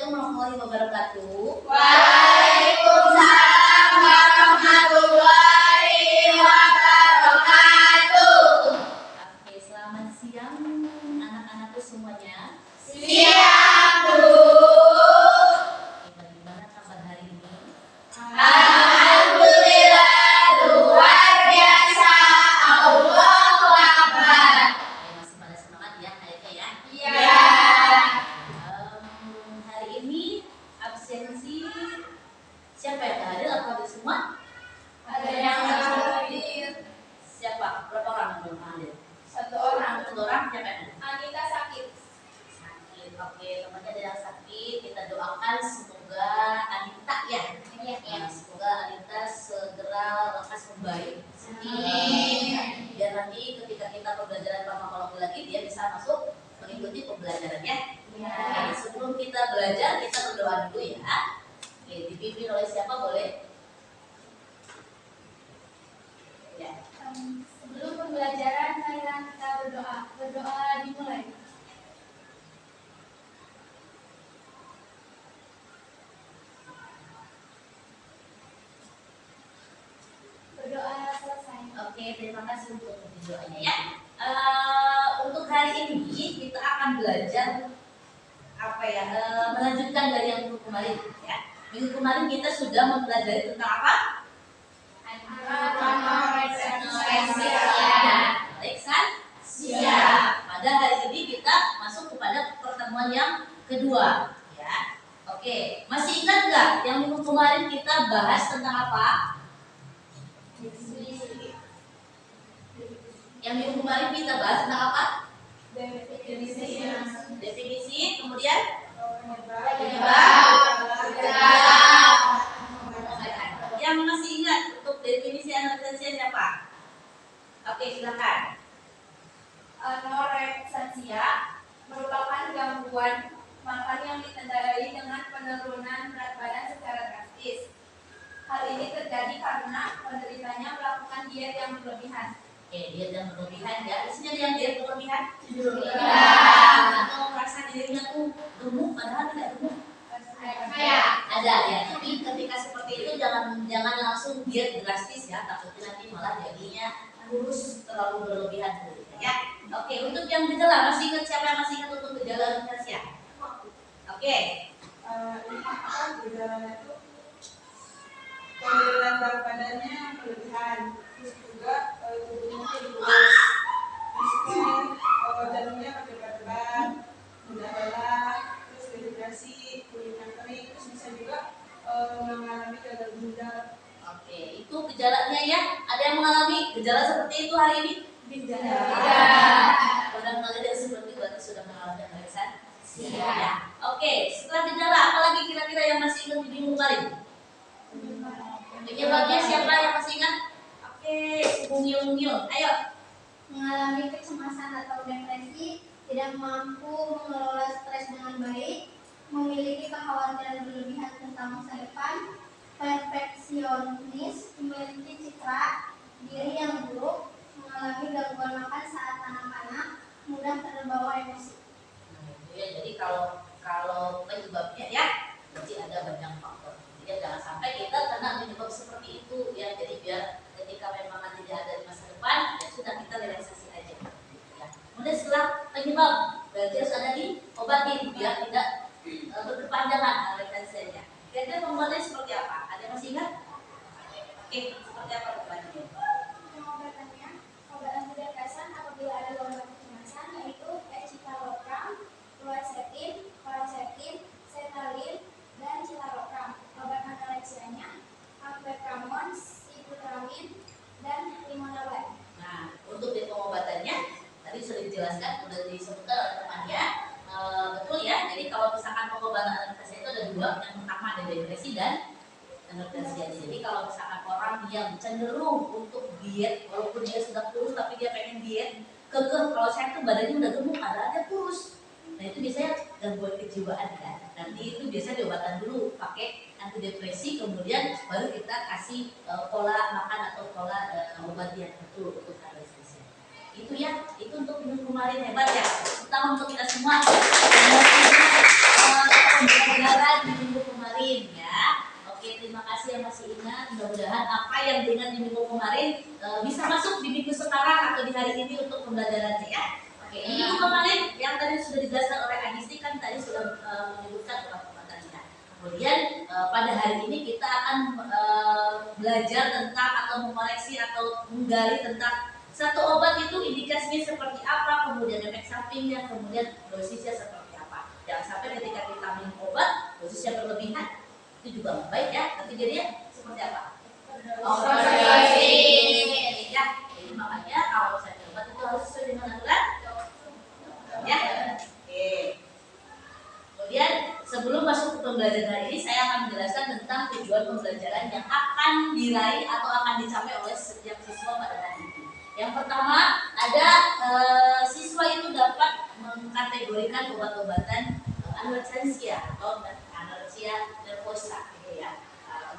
Assalamualaikum warahmatullahi wabarakatuh. Waalaikumsalam warahmatullahi wabarakatuh. Oke, selamat siang anak-anakku semuanya. Siang, Bu. Bagaimana kabar hari ini? Alhamdulillah, luar biasa. Allahu Akbar. Masih pada semangat ya kayaknya ya? Ya. Hari ini absensi siapa yang hadir atau hadir semua? Ada yang hadir. Siapa? Berapa orang yang belum hadir? Satu orang. Satu orang siapa yang hadir? Anita sakit. Sakit. Oke, temannya ada yang sakit. Kita doakan semoga Anita ya. Semoga Anita segera lekas membaik. Biar nanti ketika kita pembelajaran farmakologi lagi dia bisa masuk mengikuti pembelajarannya. Oke, sebelum kita belajar kita berdoa dulu ya. Oke, dipimpin oleh siapa boleh? Ya. Sebelum pembelajaran, marilah kita berdoa. Berdoa dimulai. Berdoa selesai. Oke, terima kasih untuk doanya ya. Untuk hari ini kita akan belajar melanjutkan dari yang minggu kemarin ya. Minggu kemarin kita sudah mempelajari tentang apa? Anoreksia. Pada hari ini kita masuk kepada pertemuan yang kedua ya. Oke, masih ingat nggak yang minggu kemarin kita bahas tentang apa? Yang minggu kemarin kita bahas tentang apa? Definisi, kemudian yang masih ingat untuk definisi anoreksia siapa? Oke, silakan. Anoreksia merupakan gangguan makan yang ditandai dengan penurunan berat badan secara drastis. Hal ini terjadi karena penderitanya melakukan diet yang berlebihan. Oke, diet yang berlebihan ya. Isinya yang diet berlebihan? Ya. Atau merasa dirinya tuh gemuk padahal tidak gemuk? Ada. Ya. Tapi ketika seperti itu jangan langsung diet drastis ya. Takutnya nanti malah jadinya kurus terlalu berlebihan ya. Oke, untuk yang gejala masih ingat siapa yang masih ingat untuk gejala anoreksia? Oke. Gejalanya itu penurunan berat badannya yang berlebihan, terus juga tubuhnya jadi kurus, terus jantungnya berdebar-debar, mudah lelah, terus dehidrasi, kulitnya kering, terus bisa juga mengalami gagal ginjal. Oke, itu gejalanya ya. Ada yang mengalami gejala seperti itu hari ini? Barangkali dia seperti itu berarti sudah mengalami anoreksia. Ya. Oke, setelah gejala apa lagi kira-kira yang masih ingat di minggu kemarin? Penyebabnya siapa yang masih ingat? Oke, mungil-mungil. Ayo. Mengalami kecemasan atau depresi, tidak mampu mengelola stres dengan baik, memiliki kekhawatiran berlebihan tentang masa depan, perfeksionis, memiliki citra diri yang buruk, mengalami gangguan makan saat anak-anak, mudah terbawa emosi. Ya, jadi kalau penyebabnya ya, berarti ada banyak faktor. Jadi jangan sampai kita kena penyebab seperti itu ya. Jadi biar ketika memang nanti tidak ada di masa depan, ya sudah kita relaksasi aja. Ya. Kemudian setelah penyebab, berarti harus ada diobatin biar tidak berkepanjangan anoreksianya. Kira-kira pengobatan seperti apa? Ada yang masih ingat? Oke, seperti apa pengobatan? Pengobatannya, obat antidepresan apabila ada gangguan kecemasan yaitu escitalopram, fluoxetine, paroxetine, sertraline, dan citalopram. Obat anoreksianya, amfetramon, sibutramine, dan limonawar. Nah, untuk di pengobatannya tadi sudah dijelaskan, sudah disebutkan oleh temannya. Betul ya. Jadi kalau misalkan pengobatan anoreksia itu ada dua, yang pertama ada depresi dan anoreksia. Jadi kalau misalkan orang yang cenderung untuk diet, walaupun dia sudah kurus tapi dia pengen diet, kekeh. Kalau saya tuh badannya udah gemuk, ada kurus. Nah itu biasanya gangguan kejiwaan kan. Nanti itu biasanya diobatan dulu pakai antidepresi, kemudian baru kita kasih pola makan atau pola obat yang betul untuk anoreksia. Itu ya, itu untuk minggu kemarin hebat ya. Terutama untuk kita semua. Pembelajaran menyebutkan obat-obatannya. Kemudian pada hari ini kita akan belajar tentang atau mengoreksi atau menggali tentang satu obat itu indikasinya seperti apa, kemudian efek sampingnya, kemudian dosisnya seperti apa. Jangan sampai ketika kita minum obat dosisnya berlebihan, itu juga nggak baik ya. Nanti jadinya seperti apa? Overdosis. Ya, jadi makanya kalau saya obat itu harus sesuai dengan aturan. Ya, oke. Kemudian sebelum masuk ke pembelajaran hari ini, saya akan menjelaskan tentang tujuan pembelajaran yang akan diraih atau akan dicapai oleh setiap siswa pada hari ini. Yang pertama, ada siswa itu dapat mengkategorikan obat-obatan anorexia atau anorexia nervosa, gitu ya.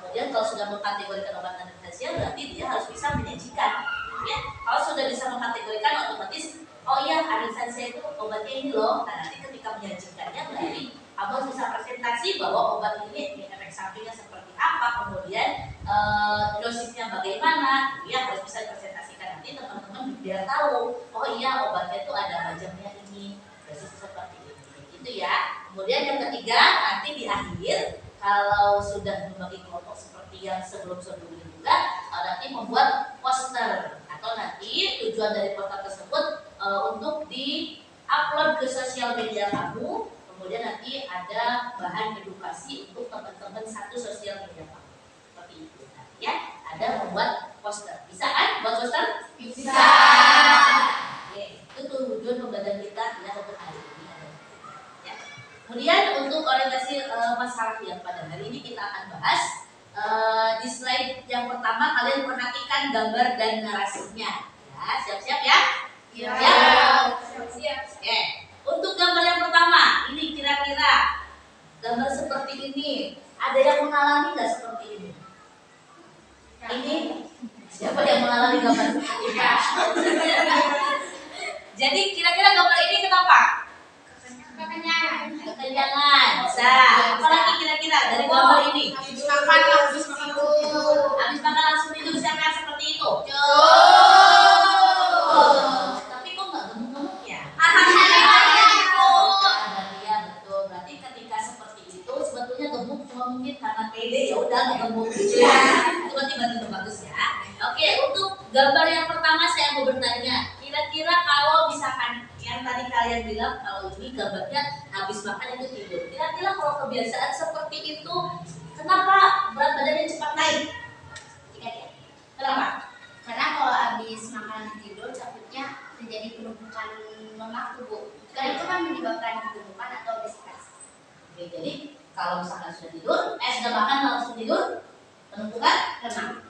Kemudian kalau sudah mengkategorikan obat anorexia, berarti dia harus bisa menyajikan. Ya. Kalau sudah bisa mengkategorikan, otomatis oh iya anorexia itu obatnya ini loh. Nah nanti ketika menyajikannya berarti harus bisa presentasi bahwa obat ini efek sampingnya seperti apa, kemudian dosisnya bagaimana, ya harus bisa dipresentasikan. Nanti teman-teman biar tahu, oh iya obatnya itu ada macamnya ini, dosis seperti ini, gitu ya. Kemudian yang ketiga, nanti di akhir kalau sudah membagi kelompok seperti yang sebelum-sebelumnya juga, nanti membuat poster atau nanti tujuan dari poster tersebut untuk di-upload ke sosial media kamu. Kemudian nanti ada bahan edukasi untuk teman-teman satu sosial media kamu. Seperti itu. Ya, ada membuat poster. Bisa kan buat poster? Bisa. Oke, itu tujuan pembelajaran kita ya untuk hari ini. Ya. Kemudian untuk orientasi masalah yang pada hari ini kita akan bahas di slide yang pertama kalian perhatikan gambar dan narasinya. Ya, siap-siap ya? Ya. Siap. Oke. Untuk gambar yang pertama, ini kira-kira gambar seperti ini, ada yang mengalami nggak seperti ini? Ini siapa yang mengalami gambar seperti ini? Jadi kira-kira gambar ini kenapa? Kekenyangan. Bisa. Apalagi kira-kira dari gambar ini? Habis makan langsung tidur. Habis makan langsung tidur, siapa yang seperti itu? Tapi kok nggak gemuk-gemuk ya? Iya betul. Berarti ketika seperti itu sebetulnya gemuk cuma mungkin karena pede ya udah nggak gemuk gitu ya. Itu berarti bantu bagus ya. Oke, untuk gambar yang pertama saya mau bertanya, kira-kira kalau misalkan yang tadi kalian bilang kalau ini gambarnya habis makan itu tidur, kira-kira kalau kebiasaan seperti itu kenapa berat badannya cepat naik? Kenapa? Karena kalau habis makan tidur takutnya terjadi penumpukan lemak tubuh. Dan itu kan menyebabkan kegemukan atau obesitas. Oke, jadi kalau misalkan sudah tidur, sudah makan langsung tidur, penumpukan lemak.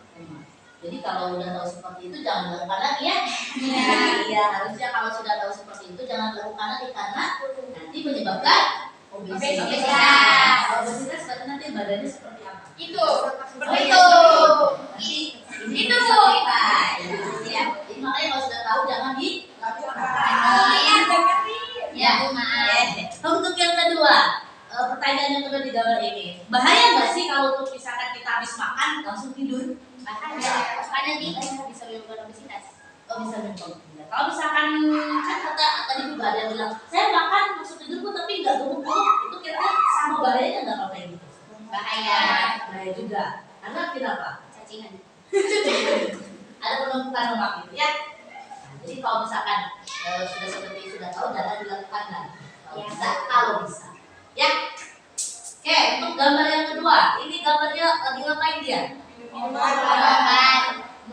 Jadi kalau udah tahu seperti itu jangan melakukan lagi ya. Iya, harusnya kalau sudah tahu seperti itu jangan melakukan lagi karena nanti menyebabkan obesitas. Obesitas berarti nanti badannya seperti apa? Itu seperti itu. itu. Itu ya. Jadi makanya kalau sudah tahu jangan ya. Untuk yang kedua, pertanyaan yang kedua di gambar ini, bahaya nggak sih kalau untuk misalkan kita habis makan langsung tidur? Bahaya. Karena dia bisa menyebabkan obesitas. Oh bisa menyebabkan. Kalau misalkan kan kata tadi juga ada yang bilang, saya makan langsung tidur pun tapi nggak gemuk-gemuk, itu kira-kira sama bahayanya nggak kalau kayak gitu? Bahaya. Bahaya juga. Karena kenapa? Cacingan. Ada penumpukan lemak gitu ya. Nah, jadi kalau misalkan sudah tahu jangan dilakukan lagi. Kalau bisa. Ya. Oke, untuk gambar yang kedua, ini gambarnya lagi ngapain dia? Minum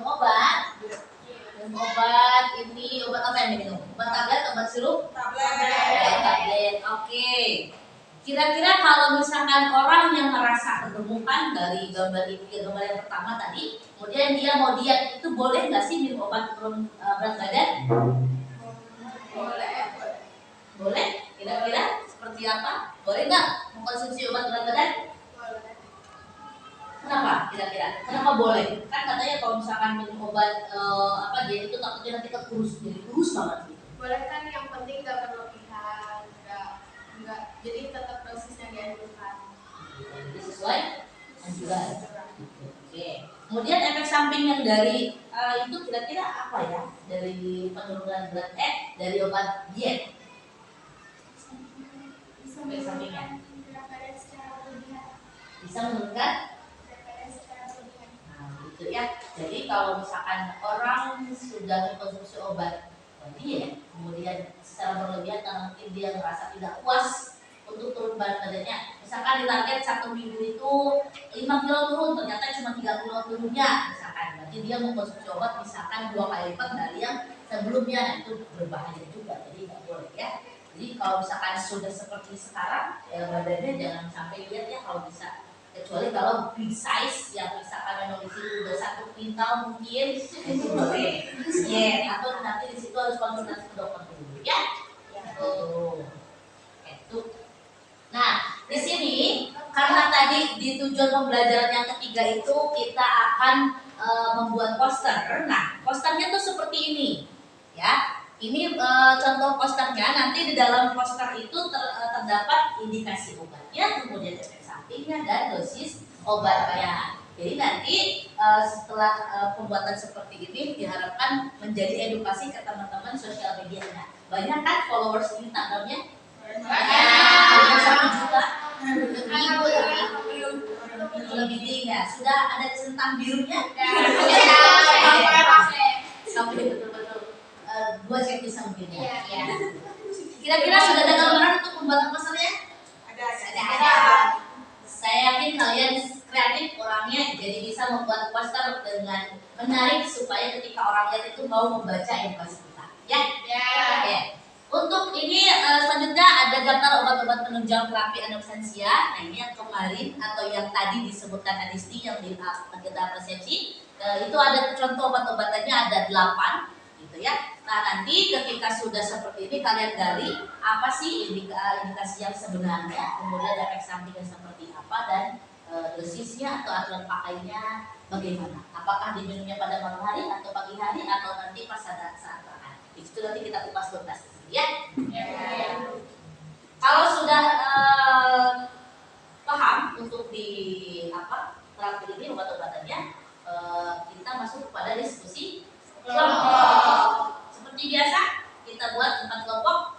obat. Ini obat apa yang diminum? Obat tablet, obat sirup? Tablet. Oke. Kira-kira kalau misalkan orang yang merasa kegemukan dari gambar ini, gambar yang pertama tadi, kemudian dia mau diet, itu boleh nggak sih minum obat turun berat badan? Boleh. Kira-kira seperti apa? Boleh nggak mengkonsumsi obat berat badan? Kenapa? Kira-kira? Kenapa boleh? Kan katanya kalau misalkan minum obat diet itu takutnya nanti kurus, jadi kurus banget gitu. Boleh kan, yang penting nggak berlebihan, nggak jadi tetap dosisnya dianjurkan. Jadi sesuai anjuran. Oke. Kemudian efek samping yang dari itu kira-kira apa ya? Dari penurunan berat dari obat diet. Efek sampingnya berat badan secara berlebihan. bisa menurunkan. Berat badan secara berlebihan. Nah, gitu ya. Jadi kalau misalkan orang sudah mengkonsumsi obat diet, kemudian secara berlebihan karena mungkin dia merasa tidak puas untuk turun berat badannya. Misalkan di target 1 minggu itu 5 kilo turun, ternyata cuma 3 kilo turunnya, misalkan. Berarti dia mengkonsumsi obat misalkan 2 kali lipat dari yang sebelumnya. Nah, itu berbahaya juga, jadi nggak boleh ya. Jadi kalau misalkan sudah seperti sekarang, ya badannya jangan sampai lihat ya kalau bisa. Kecuali kalau big size yang misalkan memang di situ udah 1 kuintal mungkin itu boleh. Ya, atau nanti di situ harus konsultasi ke dokter dulu ya. Itu. Nah, di sini karena tadi di tujuan pembelajaran yang ketiga itu kita akan membuat poster. Nah, posternya tuh seperti ini, ya. Ini contoh posternya. Nanti di dalam poster itu terdapat indikasi obatnya, kemudian efek sampingnya dan dosis obatnya. Jadi nanti setelah pembuatan seperti ini diharapkan menjadi edukasi ke teman-teman sosial medianya. Banyak kan followers Instagramnya? Banyak. 1 juta. Lebih tinggi ya. Sudah ada centang birunya? Sampai betul-betul 2 cm mungkin ya. Kira-kira sudah ada gambaran untuk pembuatan posternya? Ada. Saya yakin kalian kreatif orangnya, jadi bisa membuat poster dengan menarik supaya ketika orang lihat itu mau membaca edukasi kita. Ya. Oke. Untuk ini selanjutnya ada daftar obat-obat penunjang terapi anorksensia. Nah, ini yang kemarin atau yang tadi disebutkan Adisti yang di agenda persepsi. Itu ada contoh obat-obatannya ada 8 gitu ya. Nah, nanti ketika sudah seperti ini kalian gali apa sih indikasi yang sebenarnya, kemudian efek sampingnya seperti apa dan dosisnya atau aturan pakainya bagaimana. Apakah diminumnya pada malam hari atau pagi hari atau nanti pas ada saat makan. Itu nanti kita kupas tuntas ya. Kalau sudah paham untuk di terapi ini obat-obatannya, kita masuk kepada diskusi kelompok. Seperti biasa kita buat 4 kelompok.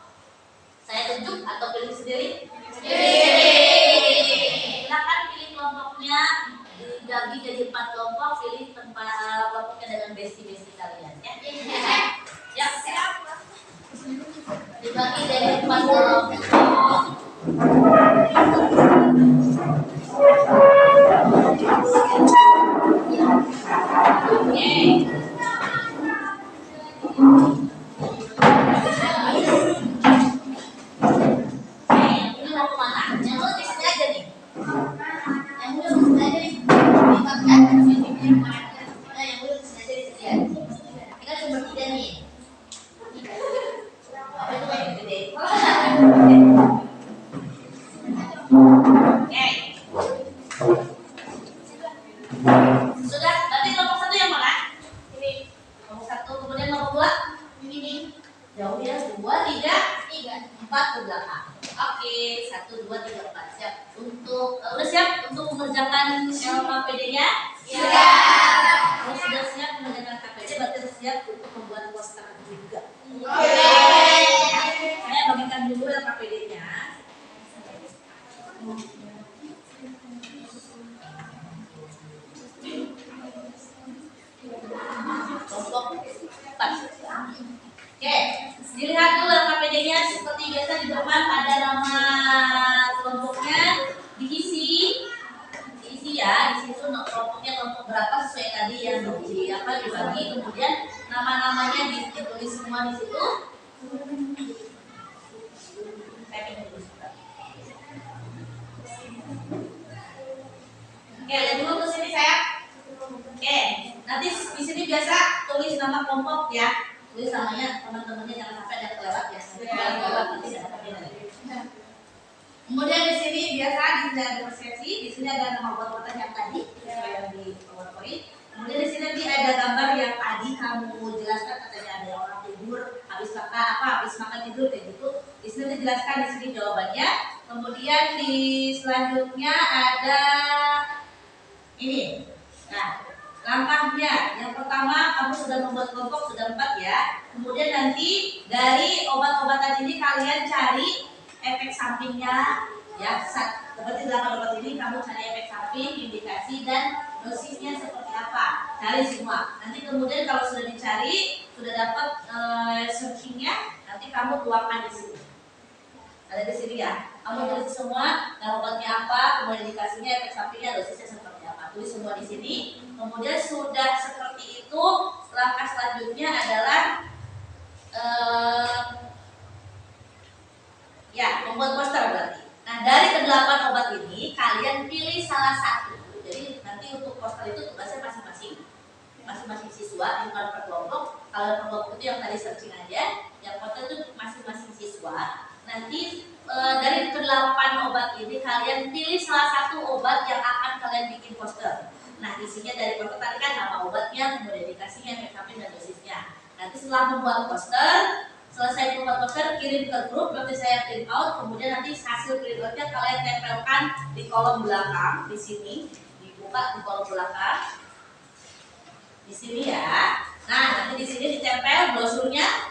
Saya tunjuk atau pilih sendiri? Silakan pilih kelompoknya, dibagi jadi 4 kelompok. Pilih tempat kelompoknya dengan besti-besti kalian ya. Ya, dibagi jadi 4 kelompok. Oke. Ini mau kemana? Yang lu di sini aja nih. Yang lu di sini aja nih. Yang lu di sini aja nih. Kita cuma 3 nih. Apa itu kayak gede? Oke. Sudah, berarti kelompok 1 yang mana? Ini. Kelompok 1, kemudian kelompok 2? Ini. Jauh ya, 2, 3, 4 ke belakang. Oke, 1, 2, 3, 4. Siap. Untuk udah siap untuk mengerjakan KPD-nya? Siap. Kalau sudah siap mengerjakan KPD, berarti sudah siap untuk membuat poster juga. Oke. Saya bagikan dulu yang KPD-nya. Kelompok 4. Oke, dilihat dulu KPD-nya seperti biasa di depan ada nama kelompoknya, diisi ya, di situ kelompoknya kelompok berapa sesuai tadi yang dibagi, kemudian nama-namanya ditulis semua di situ. Oke, lihat dulu ke sini saya. Oke, nanti di sini biasa tulis nama kelompok ya. Tulis namanya teman-temannya, jangan sampai ada kelewat ya. Jangan kelewat nanti ada perbedaan. Kemudian di sini biasa di sini ada persepsi, di sini ada nama obat-obatan yang tadi yang di PowerPoint. Kemudian di sini nanti ada gambar yang tadi kamu jelaskan, katanya ada orang tidur habis makan tidur kayak gitu. Di sini dijelaskan di sini jawabannya. Kemudian di selanjutnya ada ini. Nah, langkahnya, yang pertama kamu sudah membuat kelompok, sudah 4 ya. Kemudian nanti dari obat-obatan ini kalian cari efek sampingnya ya. Seperti 8 obat ini kamu cari efek samping, indikasi dan dosisnya seperti apa, cari semua. Nanti kemudian kalau sudah dicari, sudah dapat searchingnya, nanti kamu tuangkan di sini. Ada di sini ya. Kamu tulis semua, nama obatnya apa, kemudian indikasinya, efek sampingnya, dosisnya seperti apa. Tulis semua di sini. Kemudian sudah seperti itu, langkah selanjutnya adalah membuat poster berarti. Nah, dari ke-8 obat ini kalian pilih salah satu. Jadi nanti untuk poster itu tugasnya masing-masing siswa, bukan per kelompok. Kalau per kelompok itu yang tadi searching aja, yang poster itu masing-masing siswa. Nanti dari ke-8 obat ini kalian pilih salah satu obat yang akan kalian bikin poster. Nah, isinya dari poster tadi kan nama obatnya, kemudian indikasinya, efek samping dan dosisnya. Nanti setelah membuat poster, selesai membuat poster, kirim ke grup, nanti saya print out, kemudian nanti hasil print outnya kalian tempelkan di kolom belakang, di sini, dibuka di kolom belakang, di sini ya. Nah, nanti di sini ditempel brosurnya,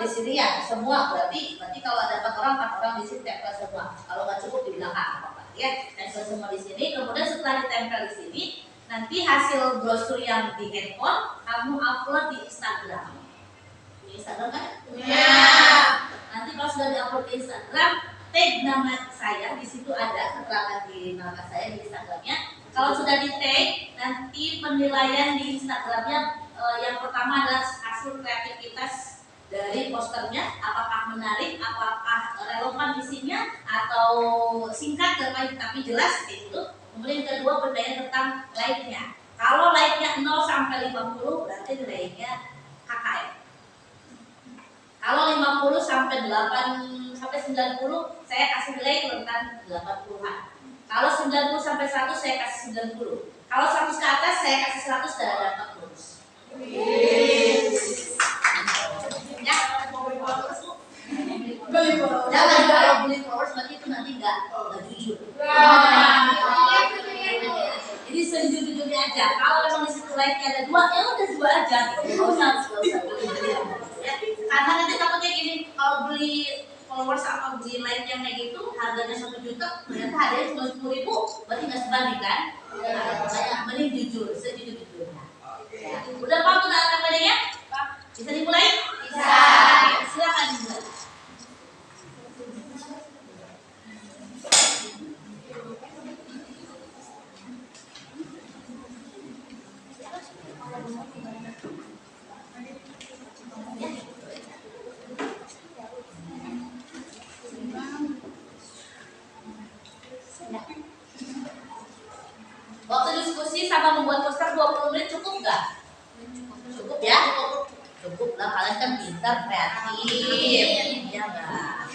di sini ya, semua berarti kalau ada 4 orang di sini tempel semua. Kalau nggak cukup di belakang, apa ya, tempel semua di sini. Kemudian setelah ditempel di sini, nanti hasil brosur yang di handphone kamu upload di Instagram. Di Instagram kan? Iya. Nanti kalau sudah diupload di Instagram, tag nama saya, di situ ada keterangan di nama saya di Instagramnya. Kalau sudah di tag, nanti penilaian di Instagramnya yang pertama adalah hasil kreativitas dari posternya, apakah menarik, apakah relevan isinya, atau singkat tapi jelas itu. Kemudian yang kedua penilaian tentang like-nya. Kalau like-nya 0 sampai 50 berarti nilainya KKM. Kalau 50 sampai 8 sampai 90 saya kasih nilai rentan 80-an. Kalau 90 sampai 100 saya kasih 90. Kalau 100 ke atas saya kasih 100 dan dapat bonus. Ya, jangan kalau beli followers berarti itu nanti nggak jujur. Jadi sejujurnya aja. Kalau memang di situ like-nya ada 2, ya udah 2 aja. Nggak usah beli. Ya, karena nanti takutnya gini, kalau beli followers atau beli like yang kayak gitu harganya 1 juta, ternyata harganya cuma 10.000, berarti nggak sebanding kan? Nah, mending jujur, sejujur-jujurnya. Ya. Udah paham tuh namanya ya? Bisa dimulai? Bisa. Silakan dimulai. Waktu diskusi sama membuat poster 20 menit cukup nggak? Cukup ya? Cukup lah, kalian kan pintar, kreatif. Ya nggak?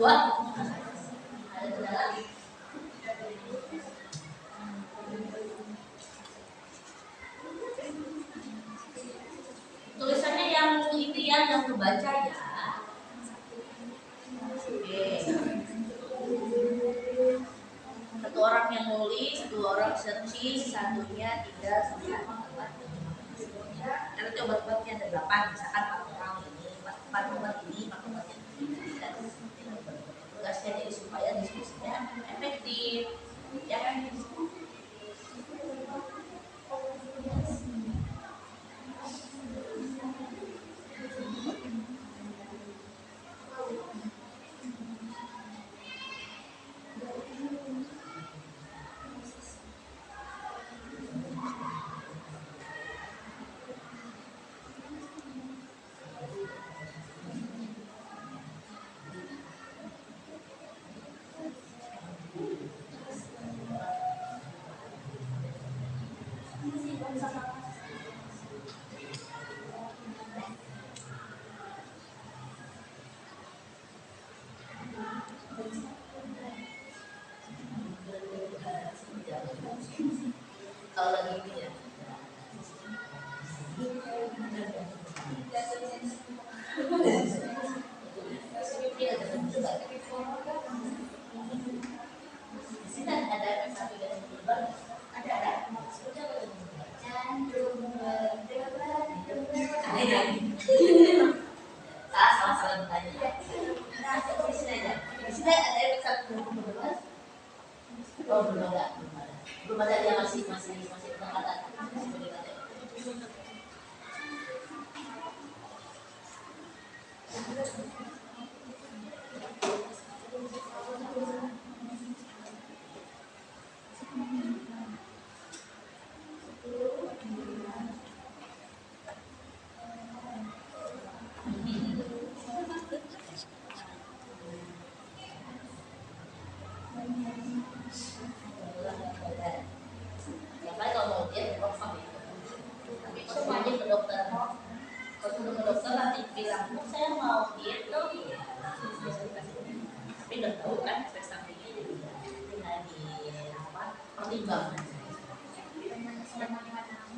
Kedua, ada kendala lagi. Tulisannya yang ini ya, yang kebaca ya. Oke. 1 orang yang nulis, 2 orang searching, satunya tinggal sama obat. Nanti obat-obatnya ada 8, misalkan 4 orang ini, 4 obat ini, 4 obat ini. Tugasnya jadi supaya diskusinya efektif, ya kan? Makanya kalau mau diet work from itu. Tapi kalau aja ke dokter, kalau sudah ke dokter nanti bilang, "Bu, saya mau diet dong." Tapi udah tahu kan efek sampingnya jadi tinggal di apa pertimbangan.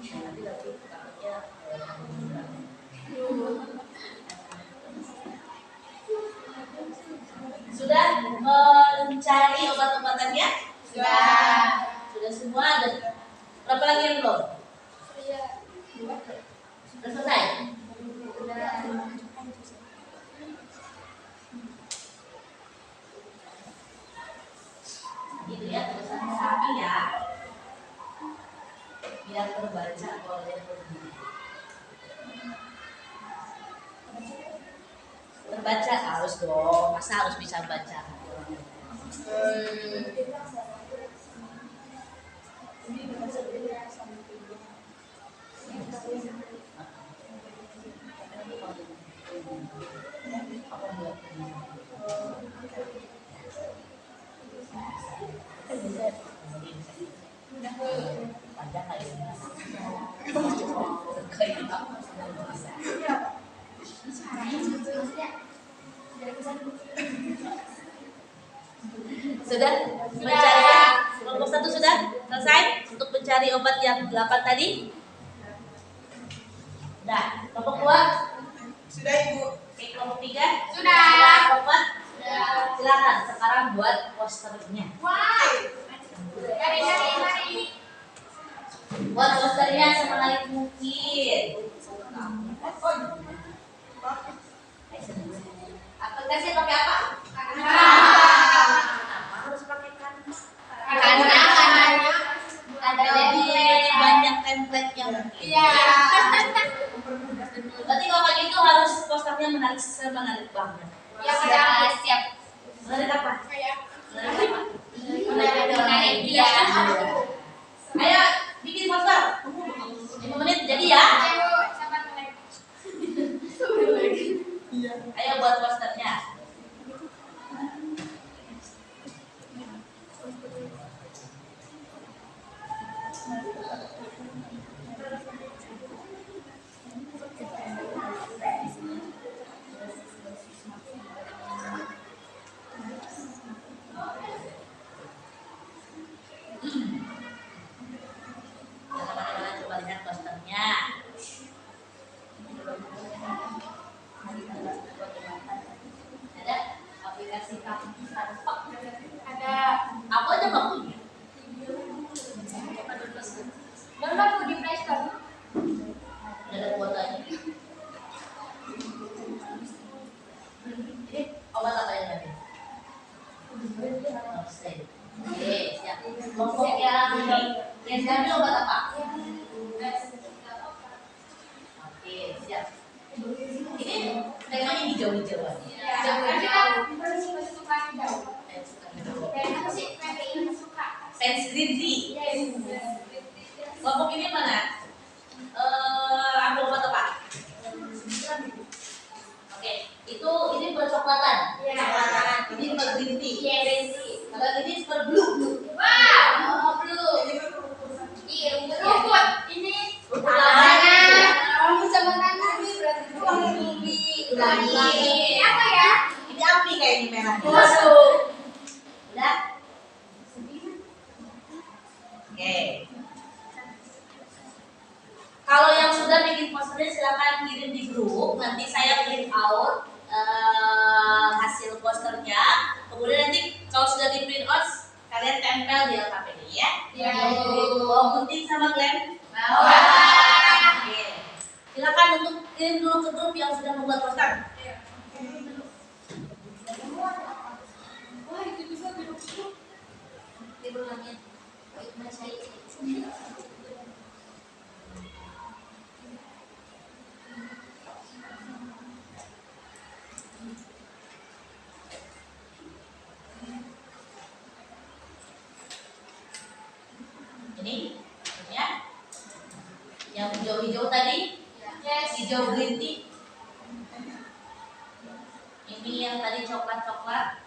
Nanti takutnya sudah mencari obat-obatannya? Sudah semua ada. Berapa lagi yang belum? Sudah selesai? Gitu ya, tulisan sapi ya. Biar terbaca oleh pengguna. Terbaca harus dong, masa harus bisa baca? Panjang kali ini. Sudah mencari kelompok 1 sudah selesai untuk mencari obat yang 8 tadi? Sudah. Kelompok 2? Sudah Ibu. Oke, kelompok 3? Sudah. Kelompok 4? Silakan sekarang buat posternya. Mari. Buat posternya semenarik mungkin. Aplikasi pakai apa? Kenapa harus pakai Canva? Karena Ada lebih banyak template yang Iya. Berarti kalau kayak gitu harus posternya menarik banget. Ya sudah siap. Menarik apa? Menarik apa? Menarik dia. Ayo bikin poster. 5 menit jadi ya. Ayo buat posternya. Teman-teman coba lihat posternya. Ada aplikasi Canva. Ada. Aku aja nggak punya. Download di Play Store. Ada kuotanya. Ini obat apa yang tadi? Oke, siap. Kelompok yang diambil obat apa? Oke, siap. Ini temanya hijau-hijau. Fans green tea. Kelompok ini mana? Ambil obat apa? Oke, ini bercoklatan. Ini per green tea. Kalau ini per blue. Oh, blue. Rumput. Ini ini apa ya? Ini api kayak ini merahnya. Waduh. Udah? Oke. Kalau yang sudah bikin posternya silakan kirim di grup. Nanti saya print out hasil posternya. Kemudian nanti kalau sudah di print out, kalian tempel di LKPD ya. Ya. Mau gunting sama Glenn? Oke. Silakan untuk kirim dulu ke grup yang sudah membuat poster. Wah, itu bisa duduk. Ini yang tadi coklat-coklat.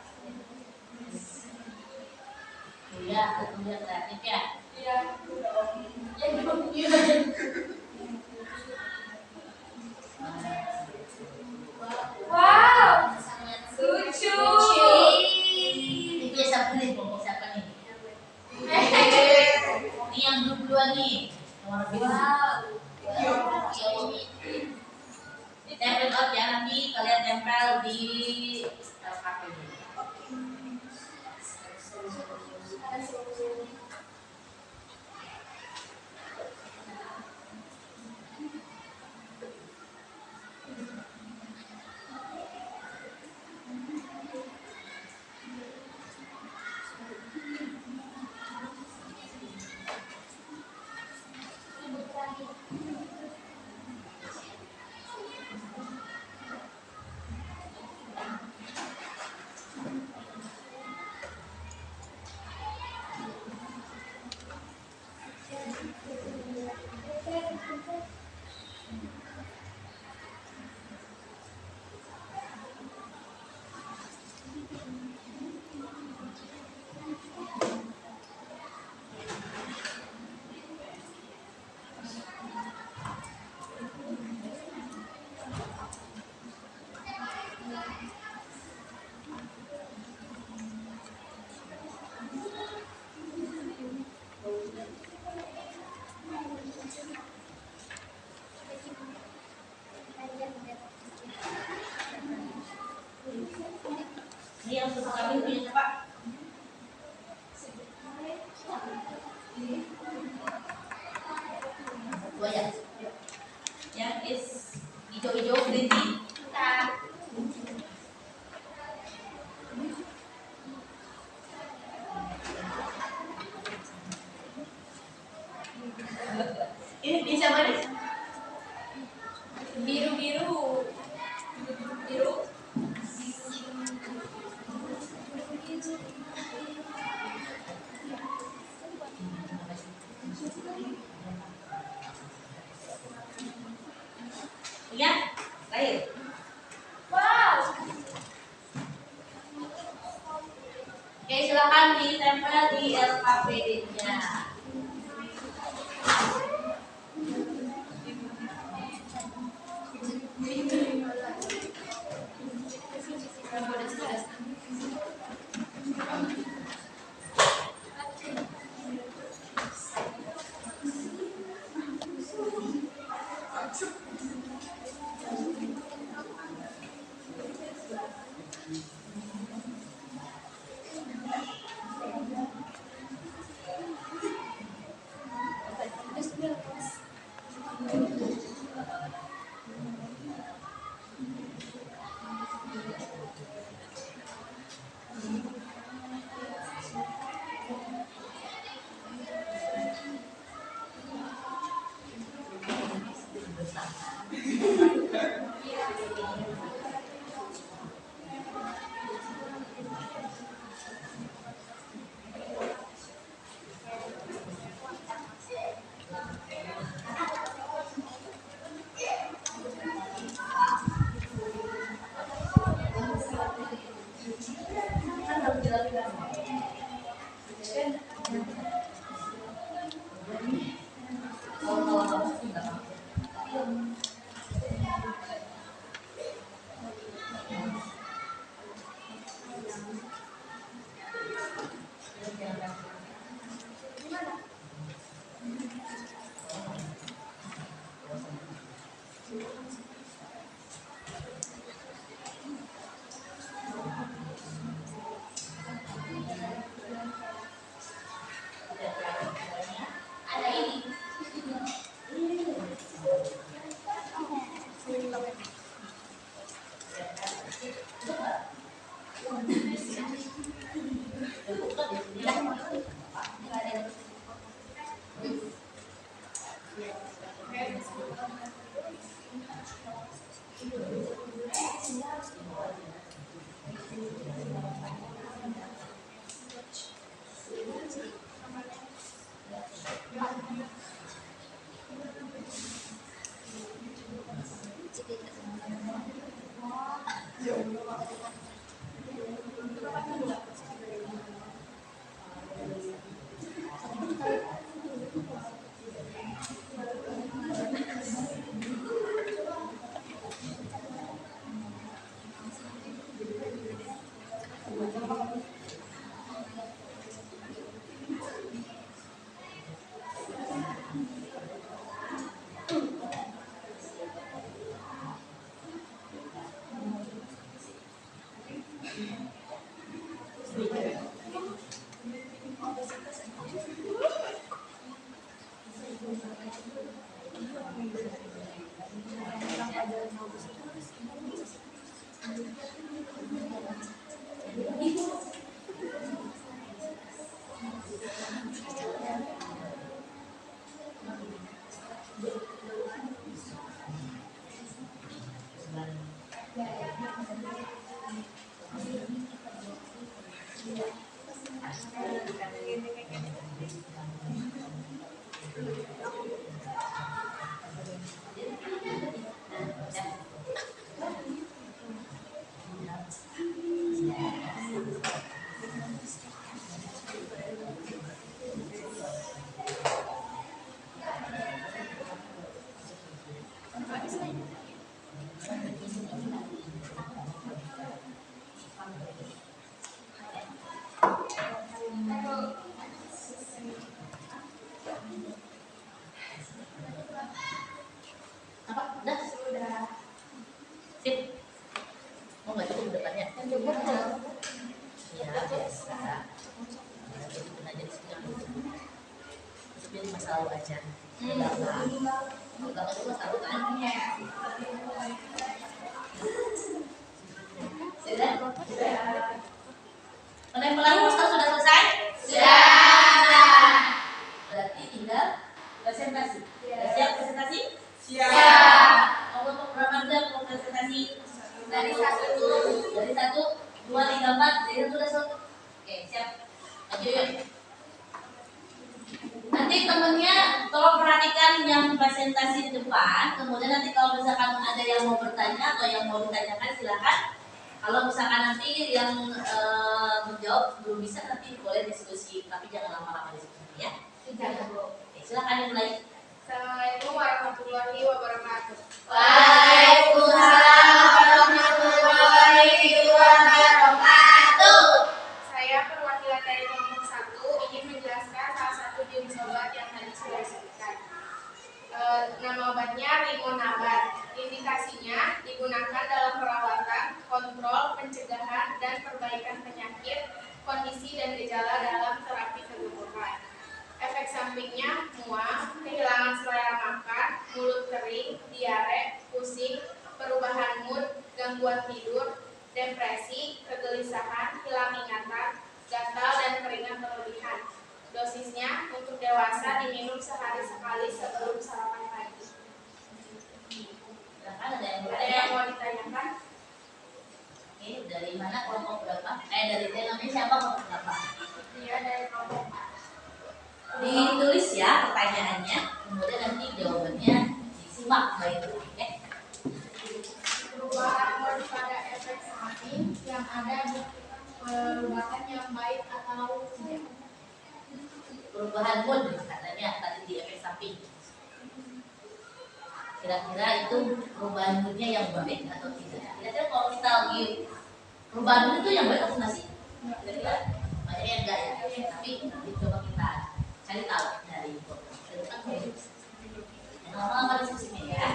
Iya, itu dia kreatif ya. Iya. Wow, lucu. Itu siapa nih? Kelompok siapa nih? Ini yang dua nih. Yang warna biru. Tempel out ya, nanti kalian tempel di LKP. Ini yang suka kami punya siapa? Dua ya. Yang is hijau-hijau green tea. Ini siapa nih? Biru-biru. Biru. Iya, lain. Wow. Oke, silakan ditempel di LKPD-nya. Ada ini. Wow. Ya biasa. Jadi sedang itu masa lalu aja. Belakang itu masa lalu kan? Sudah? Penempelan poster sudah selesai? Sudah. Berarti tinggal presentasi. Siap presentasi? Siap. Kamu untuk berapa jam mau presentasi? Dari 1, 2, 3, 4, dari 1 sudah selesai. Oke, siap. Lanjut yuk. Nanti temennya tolong perhatikan yang presentasi di depan. Kemudian nanti kalau misalkan ada yang mau bertanya atau yang mau ditanyakan silakan. Kalau misalkan nanti yang menjawab belum bisa, nanti boleh diskusi, tapi jangan lama-lama diskusi ya. Oke, silakan dimulai. Assalamualaikum warahmatullahi wabarakatuh. Waalaikumsalam warahmatullahi wabarakatuh. Saya perwakilan dari kelompok 1 ingin menjelaskan salah satu jenis obat yang tadi sudah disebutkan. Nama obatnya Rimonabad. Indikasinya digunakan dalam perawatan, kontrol, pencegahan, dan perbaikan penyakit, kondisi, dan gejala dalam terapi keguguran. Efek sampingnya mual, kehilangan selera makan, mulut kering, diare, pusing, perubahan mood, gangguan tidur, depresi, kegelisahan, hilang ingatan, gatal, dan keringat berlebihan. Dosisnya untuk dewasa diminum sehari sekali sebelum sarapan pagi. Silakan, ada yang Ada bertanya? yang mau ditanyakan? Oke, dari mana kelompok berapa? Dari dia namanya siapa, kelompok berapa? Dia dari kelompok 4. Ditulis ya pertanyaannya, kemudian nanti jawabannya disimak baik-baik ya. Perubahan mood pada efek samping yang ada perubahan yang baik atau tidak. Perubahan mood katanya tadi di efek samping. Kira-kira itu perubahan moodnya yang baik atau tidak? Kira-kira kalau kita lagi perubahan mood itu yang baik atau enggak sih? Kira-kira banyak yang enggak ya, tapi coba kita cari tahu dari itu. Lama-lama diskusinya ya.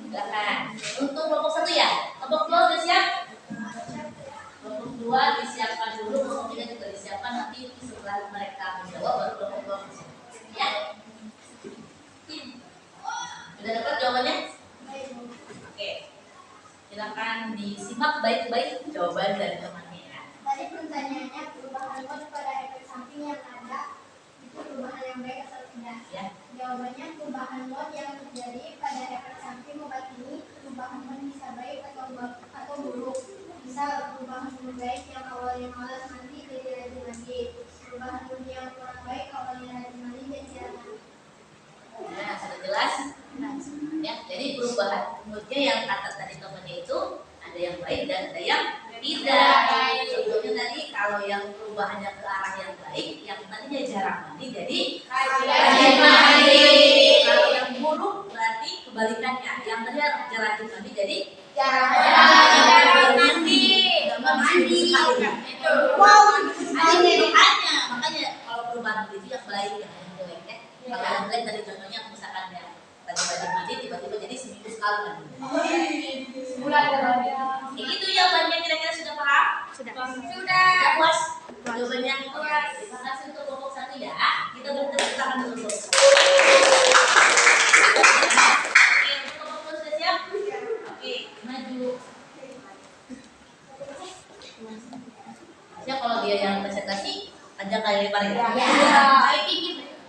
Silakan. Untuk kelompok 1 ya. Kelompok 2 sudah siap? Kelompok 2 disiapkan dulu, kelompok 3 juga disiapkan, nanti setelah mereka menjawab baru kelompok 2 bersiap. Ya. Sudah dapat jawabannya? Oke. Silakan disimak baik-baik jawaban dari temannya ya. Tadi pertanyaannya perubahan mood pada efek samping yang ada itu perubahan yang baik atau tidak? Ya. Jawabannya perubahan mood yang terjadi pada efek samping obat ini perubahan mood bisa baik atau buruk. Misal perubahan mood baik yang awalnya malas nanti jadi rajin lagi. Perubahan mood yang kurang baik awalnya rajin lagi jadi jarang. Nah, sudah jelas? Ya, jadi perubahan moodnya yang kata tadi temannya itu ada yang baik dan ada yang tidak. Contohnya tadi kalau yang perubahannya ke arah yang baik, yang tadinya jarang mandi jadi rajin mandi. Kalau yang buruk berarti kebalikannya, yang tadinya rajin mandi jadi jarang mandi. Nggak mandi sekali kan? Wow, makanya kalau perubahan mood itu yang baik, yang jelek ya. Kalau yang jelek tadi contohnya misalkan ya tadi rajin mandi tiba-tiba jadi seminggu sekali mandi. Itu jawabannya, kira-kira sudah paham? Sudah. Sudah puas? Jawabannya puas. Terima kasih untuk kelompok 1 ya. Kita bertepuk tangan dulu. Oke, untuk kelompok 2 sudah siap? Oke, maju. Siap kalau dia yang presentasi, panjang kali lebar ya?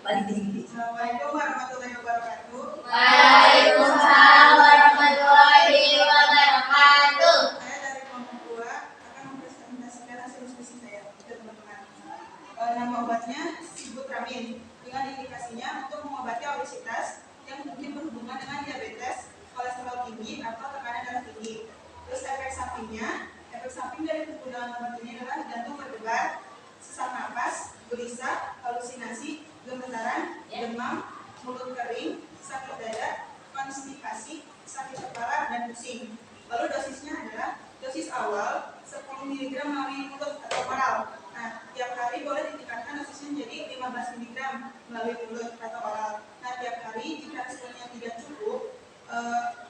Balik tinggi. Assalamualaikum warahmatullahi wabarakatuh. Waalaikumsalam warahmatullahi wabarakatuh. Saya dari kelompok 2 akan mempresentasikan hasil diskusi saya ke teman-teman. Nama obatnya Sibutramine dengan indikasinya untuk mengobati obesitas yang mungkin berhubungan dengan diabetes, kolesterol tinggi atau tekanan darah tinggi. Terus efek samping dari penggunaan obat ini adalah jantung berdebar, sesak napas, gelisah, halusinasi, gemetaran, demam, mulut kering, sakit dada, konstipasi, sakit kepala, dan pusing. Lalu dosisnya adalah dosis awal 10 mg melalui mulut atau oral. Nah, tiap hari boleh ditingkatkan dosisnya menjadi 15 mg melalui mulut atau oral. Nah, tiap hari jika hasilnya tidak cukup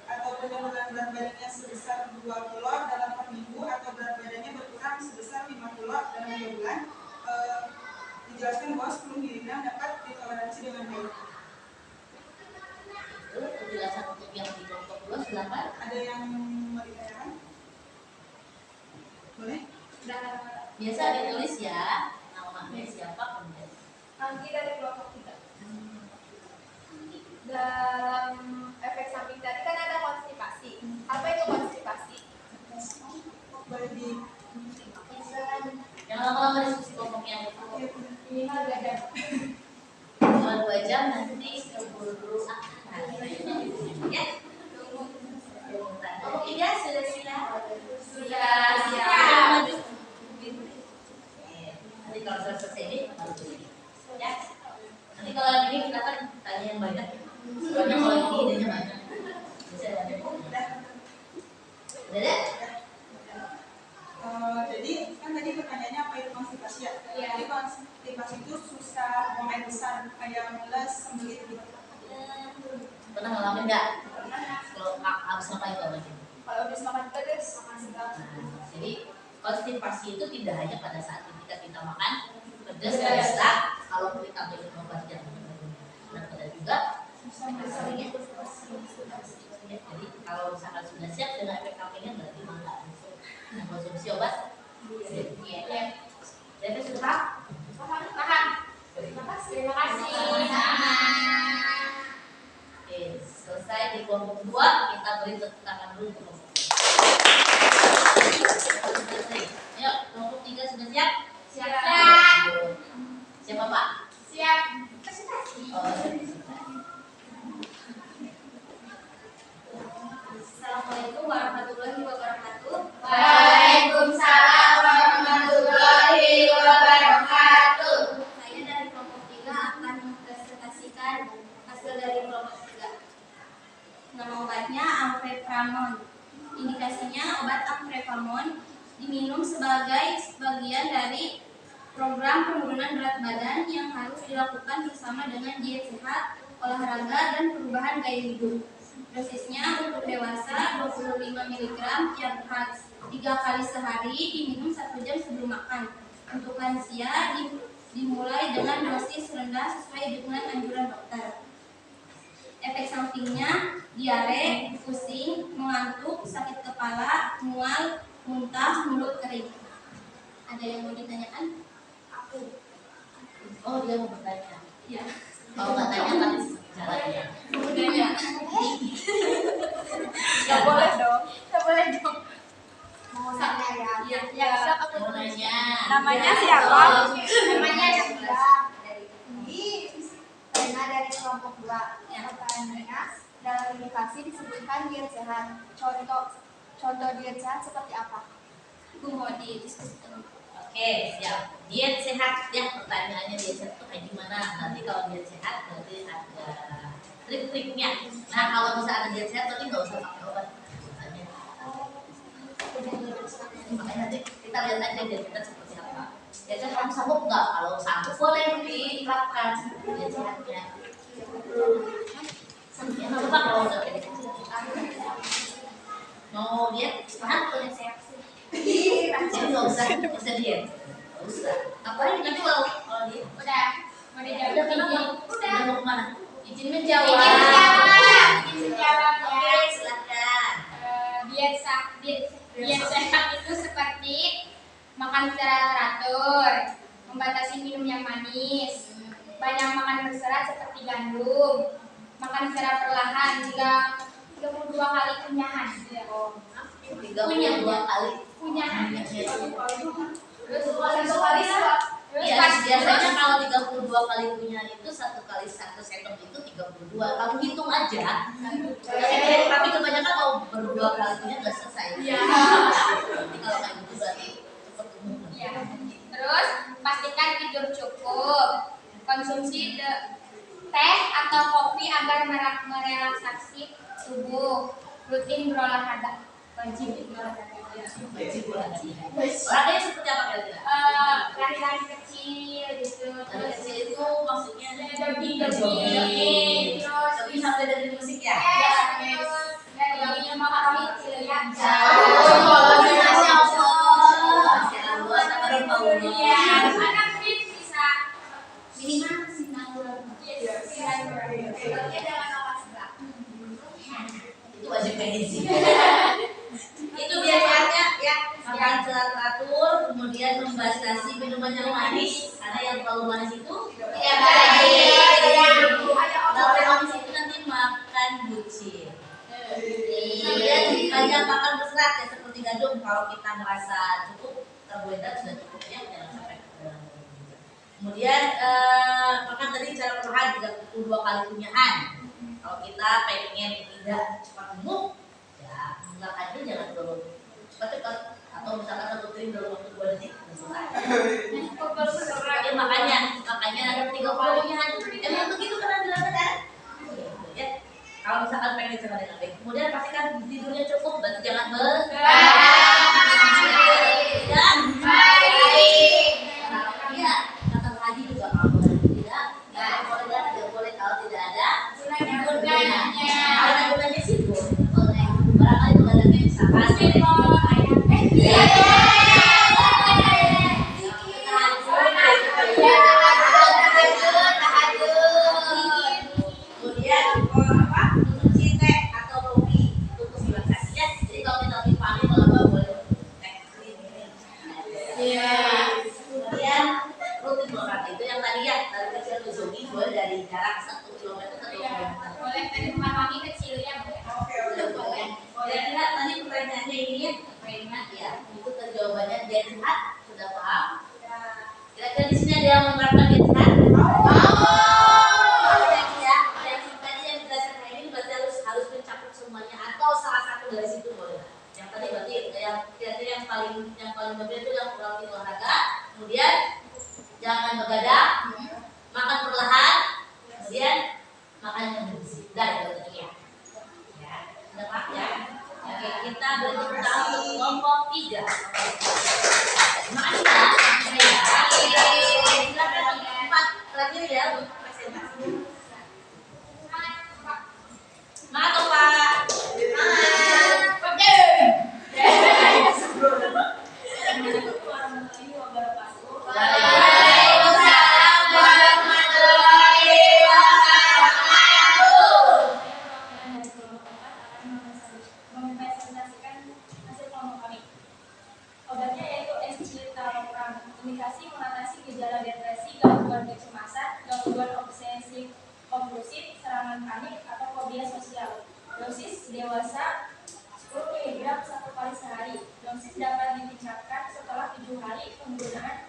atau penurunan berat badannya sebesar 2 kilo dalam per minggu atau berat badannya berkurang sebesar 5 kilo dalam 3 bulan, dijelaskan bahwa 10 mg dapat ditoleransi dengan baik. Itu penjelasan untuk yang di kelompok 2 silakan. Ada yang mau ditanyakan? Boleh? Biasa ditulis ya namanya siapa kemudian. Anggi dari kelompok 3. Dalam efek samping tadi kan ada konstipasi. Apa itu konstipasi? Boleh di Yang lama-lama diskusi kelompoknya Minimal 2 jam. cuma 2 jam nanti keburu ya. Kelompok 3 sudah siap. Maju. Nanti kalau sudah selesai ini baru ini. Ya. Nanti kalau yang ini kita kan tanya yang banyak. Soalnya kalau ini idenya banyak. Bisa banyak. Udah ya? Jadi kan tadi pertanyaannya apa itu konstipasi ya? Iya. Jadi konstipasi itu susah buang air besar, kayak mules, sembelit gitu. Pernah ngalamin nggak? Kalau habis ngapain nggak lagi? Kalau habis makan pedas, makan segala. Jadi konstipasi itu tidak hanya pada saat ketika kita makan pedas biasa, kalau kita minum obat yang benar juga seringnya. Jadi kalau misalkan sudah siap dengan efek sampingnya berarti mangga. Nah, konsumsi obat. Iya. Jadi sudah paham? Terima kasih. Oke, selesai di kelompok 2, kita beri tepuk tangan dulu untuk kelompok 2. Ayo, kelompok 3 sudah siap? Siap. Siapa Pak? Siap. Oh, Assalamualaikum warahmatullahi wabarakatuh. Waalaikumsalam warahmatullahi wabarakatuh. Saya dari kelompok 3 akan mempresentasikan hasil dari kelompok 3. Nama obatnya amfepramon. Indikasinya obat amfepramon diminum sebagai bagian dari program penurunan berat badan yang harus dilakukan bersama dengan diet sehat, olahraga, dan perubahan gaya hidup. Dosisnya untuk dewasa 25 mg tiap 3 kali sehari, diminum 1 jam sebelum makan. Untuk lansia dimulai dengan dosis rendah sesuai dengan anjuran dokter. Efek sampingnya diare, pusing, mengantuk, sakit kepala, mual, muntah, mulut kering. Ada yang mau ditanyakan? Aku. oh dia mau bertanya. Ya. Kalau nggak tanya tadi jalannya. Kemudian Gak boleh dong. Mau nanya ya? Iya. Mau nanya. Namanya Ya, siapa? oh. Namanya Syahida dari Rena dari kelompok 2. Pertanyaannya, dalam indikasi disebutkan diet sehat. Contoh diet sehat seperti apa? Aku mau didiskusikan. Oke, siap. Diet sehat ya, pertanyaannya diet sehat itu kayak gimana? Nanti kalau diet sehat berarti ada trik-triknya. Nah, kalau misalnya ada diet sehat berarti nggak usah pakai obat. Makanya nanti kita lihat aja diet sehat seperti apa. Diet sehat kamu sanggup nggak? Kalau sanggup boleh diterapkan diet sehatnya. Ya, nggak apa-apa kalau udah kayak gitu. Mau diet sehat atau diet sehat? Jadi nggak usah diet. Nggak usah. Apa yang nanti kalau diet? Udah. Mau dijawab? Udah kenapa? Udah mau kemana? Izin menjawab. Izin menjawab ya. Oke, silakan. Diet sehat itu seperti makan secara teratur, membatasi minum yang manis, banyak makan berserat seperti gandum, makan secara perlahan hingga 32 kali kunyahan. 32 kali. Kunyahan. Terus Satu kali Iya, biasanya kalau 32 kali punya itu 1 kali 1 sendok itu 32. Kamu hitung aja. Tapi kebanyakan kalau berdua kali punya nggak selesai. Iya. Jadi kalau kayak gitu berarti cepat umum. Ya. Terus pastikan tidur cukup. Konsumsi teh atau kopi agar merelaksasi tubuh. Rutin berolahraga. Wajib berolahraga. Olahraganya seperti apa kira-kira? Lari-lari kecil gitu. Dari Terus kecil itu maksudnya jogging. Tapi sampai dari musik ya? Dari mama kami Jauh. Masya Allah. Masya Allah, tabarakallah. Anak bisa Minimal sinar. Sebabnya jangan lepas gerak. Itu wajib medisi. Itu biasanya ya makan secara teratur, kemudian membatasi minuman yang manis karena yang terlalu manis itu Tidak baik. terlalu manis itu nanti makan bucin. Kemudian banyak makan berserat ya seperti gandum kalau kita merasa cukup karbohidrat sudah cukup ya jangan sampai kekurangan. Kemudian makan tadi secara perlahan 32 kali kunyahan. Kalau kita pengen tidak cepat gemuk, ya makannya jangan dulu cepat-cepat atau misalkan satu piring dalam waktu 2 detik selesai. Ya, makanya 30 kunyahan. Emang begitu karena dilakukan. Ya. Kalau misalkan pengen dicerna dengan baik, kemudian pastikan tidurnya cukup, berarti jangan Iya, kata tadi juga kalau tidak boleh kalau tidak ada gunanya. Kalau ada gunanya sih boleh. Barangkali gunanya misalkan kemudian konsumsi teh atau kopi untuk relaksasi ya. Jadi kalau kita lebih pagi kalau boleh teh kemudian rutin olahraga itu yang tadi ya dari kecil ke jogging boleh dari jarak 1 kilometer ke 2 kilometer. Boleh dari rumah kami kecilnya boleh. Boleh. Kira-kira tadi pertanyaannya ini ya, pertanyaan ya, itu jawabannya dia sehat, sudah paham? Kira-kira di sini ada yang menerapkan dia sehat? Ya, yang tadi yang dijelaskan ini berarti harus mencakup semuanya atau salah satu dari situ boleh. Yang tadi berarti yang kira-kira yang paling berbeda itu yang rutin olahraga, kemudian jangan begadang, makan perlahan, kemudian makan yang bergizi. Dah itu ya. Ya, sudah paham ya? Oke, kita berarti pertama untuk kelompok 3. Makasih ya. Silakan 4 terakhir ya untuk presentasi. Semangat dong, Pak. Waalaikumsalam warahmatullahi wabarakatuh. Mempresentasikan hasil kelompok kami. Obatnya yaitu escitalopram, indikasi mengatasi gejala depresi, gangguan kecemasan, gangguan obsesif kompulsif, serangan panik atau fobia sosial. Dosis dewasa 10 mg 1 kali sehari. Dosis dapat ditingkatkan setelah 7 hari penggunaan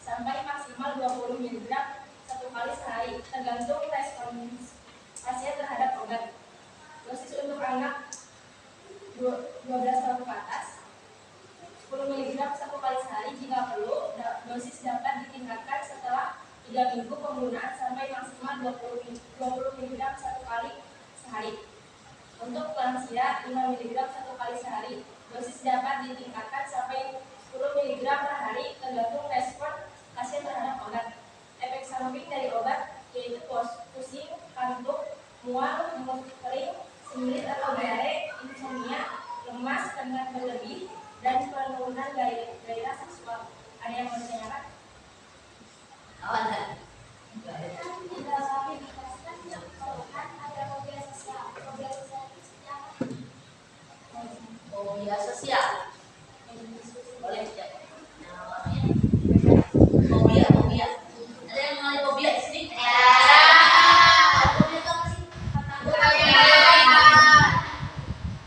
sampai maksimal 20 mg 1 kali sehari, tergantung respons pasien terhadap obat. Dosis untuk anak 12 tahun ke atas 10 mg 1 kali sehari, jika perlu dosis dapat ditingkatkan setelah 3 minggu penggunaan sampai maksimal 20 mg 1 kali sehari. Untuk lansia 5 mg 1 kali sehari, dosis dapat ditingkatkan sampai 10 mg per hari, tergantung respon pasien terhadap obat. Efek samping dari obat yaitu pusing, kantuk, mual, mulut kering, sembelit atau diare, insomnia, lemas, keringat berlebih, dan penurunan gairah seksual. Ada yang mau ditanyakan? Ada. Fobia sosial. Boleh ya. Fobia. Ada yang mengalami fobia di sini? Fobia itu apa sih?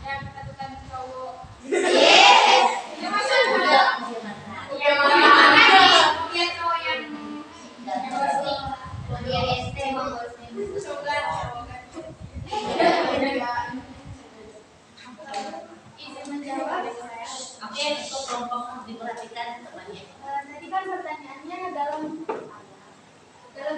Yang ketakutan cowok. Izin menjawab. Oke, untuk kelompok diperhatikan temannya. Tadi kan pertanyaannya dalam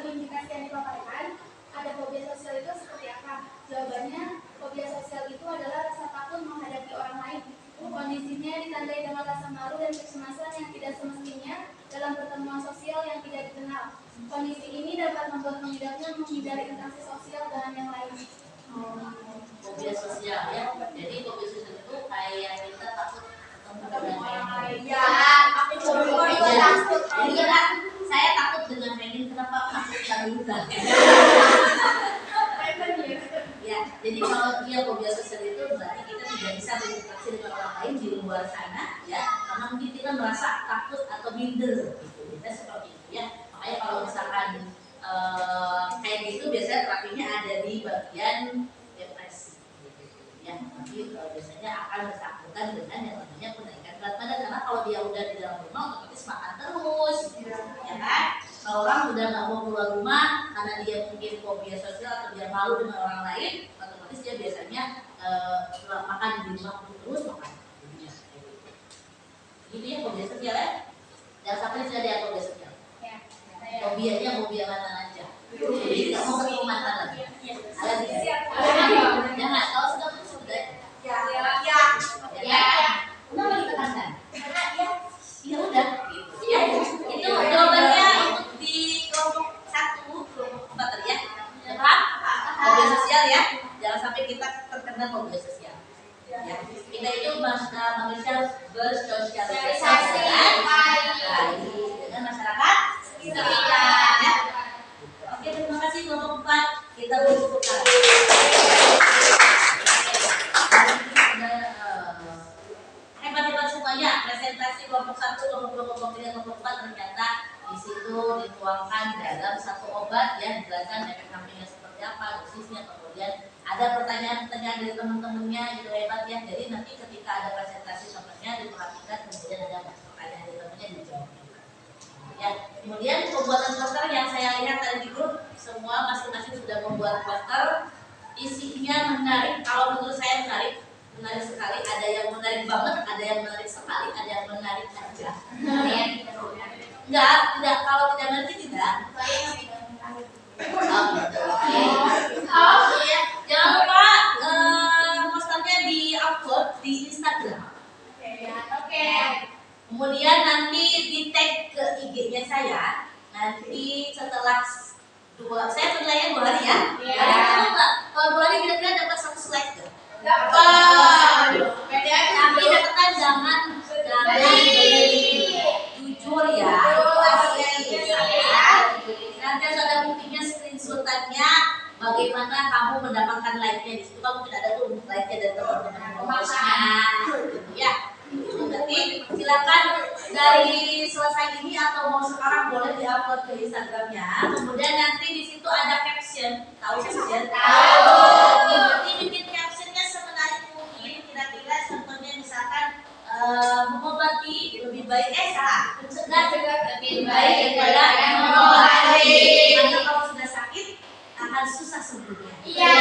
indikasi yang dipaparkan ada fobia sosial itu seperti apa? Jawabannya, fobia sosial itu adalah rasa takut menghadapi orang lain. Kondisinya ditandai dengan rasa malu dan kecemasan yang tidak semestinya dalam pertemuan sosial yang tidak dikenal. Kondisi ini dapat membuat pengidapnya menghindari interaksi sosial dengan yang lain. Fobia sosial ya. Jadi fobia sosial itu kayak Iya, aku juga takut. Jadi kan saya takut dengan pengen kenapa takut juga. Ya, jadi kalau dia fobia sosial itu berarti kita tidak bisa berinteraksi dengan orang lain di luar sana, ya, karena mungkin kita merasa takut atau minder, gitu. Kita seperti itu, ya. Makanya kalau misalkan kayak gitu, biasanya terapinya ada di bagian depresi, gitu. Ya, tapi biasanya akan bersangkutan dengan yang namanya penaikan berat badan, karena kalau dia udah di dalam rumah, otomatis makan terus, ya kan? Kalau orang udah nggak mau keluar rumah karena dia mungkin fobia sosial atau dia malu dengan orang lain, otomatis dia biasanya makan di rumah terus makan. Gitu ya fobia sosial ya. Jangan sampai sudah ada fobia sosial. Fobianya fobia mantan aja. Jadi tidak mau ketemu mantan lagi. Ada tidak? Jangan. Kalau sudah sudah. Ya. Udah mau ditekankan. Ya udah. Ya. Itu jawabannya untuk di kelompok 1, kelompok 4 tadi ya. Paham? Fobia sosial ya. Jangan sampai kita terkena fobia sosial. Ya. Kita itu manusia bersosialisasi dengan masyarakat sekitar. Ya. Oke, terima kasih kelompok 4. Kita bersyukur. Hebat-hebat semuanya. Presentasi kelompok 1, kelompok 2, kelompok 3, kelompok 4 ternyata di situ dituangkan dalam satu obat yang dijelaskan efek sampingnya seperti apa, dosisnya, kemudian ada pertanyaan-pertanyaan dari teman-temannya, gitu hebat ya. Jadi nanti ketika ada presentasi temannya diperhatikan, kemudian ada pertanyaan dari temannya dijawab. Ya, kemudian pembuatan poster yang saya lihat tadi di grup, semua masing-masing sudah membuat poster, isinya menarik. Kalau menurut saya menarik sekali. Ada yang menarik banget, ada yang menarik sekali, ada yang menarik aja. Enggak, tidak. Kalau tidak menarik tidak. Ya, jangan lupa posternya di-upload di Instagram. Oke. Kemudian nanti di tag ke IG-nya saya. Nanti setelah saya penilaian 2 hari ya. Kalau 2 hari kira-kira dapat 1 slide nggak? Dapat. Tapi dapatkan jangan jujur ya. Nanti ada buktinya screenshotannya. Bagaimana kamu mendapatkan like-nya di situ? Kamu tidak ada tuh like-nya dari teman-teman kelompoknya, gitu ya. Nanti silakan dari selesai ini atau mau sekarang boleh diupload ke Instagramnya. Kemudian nanti di situ ada caption. Tahu caption? Tahu. Nanti bikin captionnya semenarik mungkin. Kira-kira contohnya misalkan mengobati lebih baik mencegah lebih baik daripada mengobati. Karena kalau sudah sakit akan susah sembuhnya. Iya.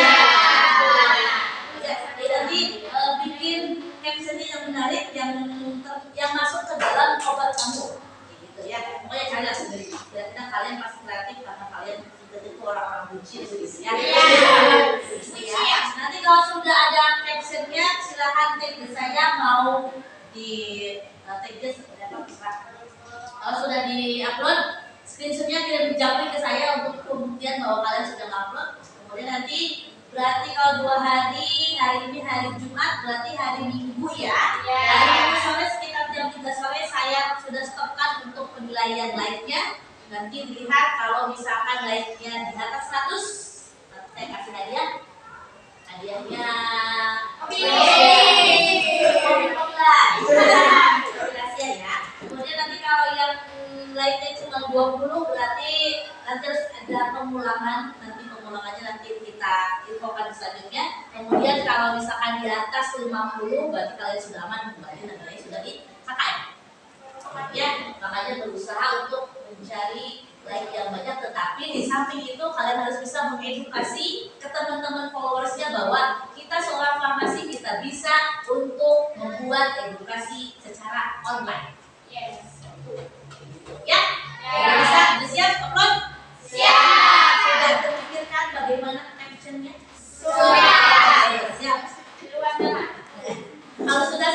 Jadi nanti bikin captionnya yang menarik, yang masuk ke dalam obat kamu, gitu ya. Pokoknya kalian sendiri. Dan kalian pasti kreatif karena kalian sudah itu orang-orang bucin, gitu ya. Ya. Nanti kalau sudah ada captionnya, silakan tag saya, mau di tag seperti apa terserah. Kalau sudah di-upload, screenshotnya kirim japri ke saya untuk pembuktian bahwa kalian sudah upload. Kemudian nanti berarti kalau 2 hari ini hari Jumat, berarti hari Minggu ya. Hari Minggu sore sekitar jam 3 sore saya sudah stopkan untuk penilaian like-nya. Nanti dilihat kalau misalkan like-nya di atas 100, nanti saya kasih hadiah. Hadiahnya ya. Kemudian nanti kalau yang like-nya cuma 20, berarti nanti harus ada pemulangan. Nanti pemulangannya nanti kita infokan selanjutnya. Kemudian kalau misalkan di atas 50, berarti kalian sudah aman, berarti nanti sudah di KKM. Ya, makanya berusaha untuk mencari like yang banyak, tetapi di samping itu kalian harus bisa mengedukasi ke teman-teman followersnya bahwa kita seorang farmasi, kita bisa untuk membuat edukasi secara online. Yes. Ya? Sudah bisa? Sudah siap upload? Siap. Sudah terpikirkan bagaimana captionnya? Sudah. Siap. Kalau sudah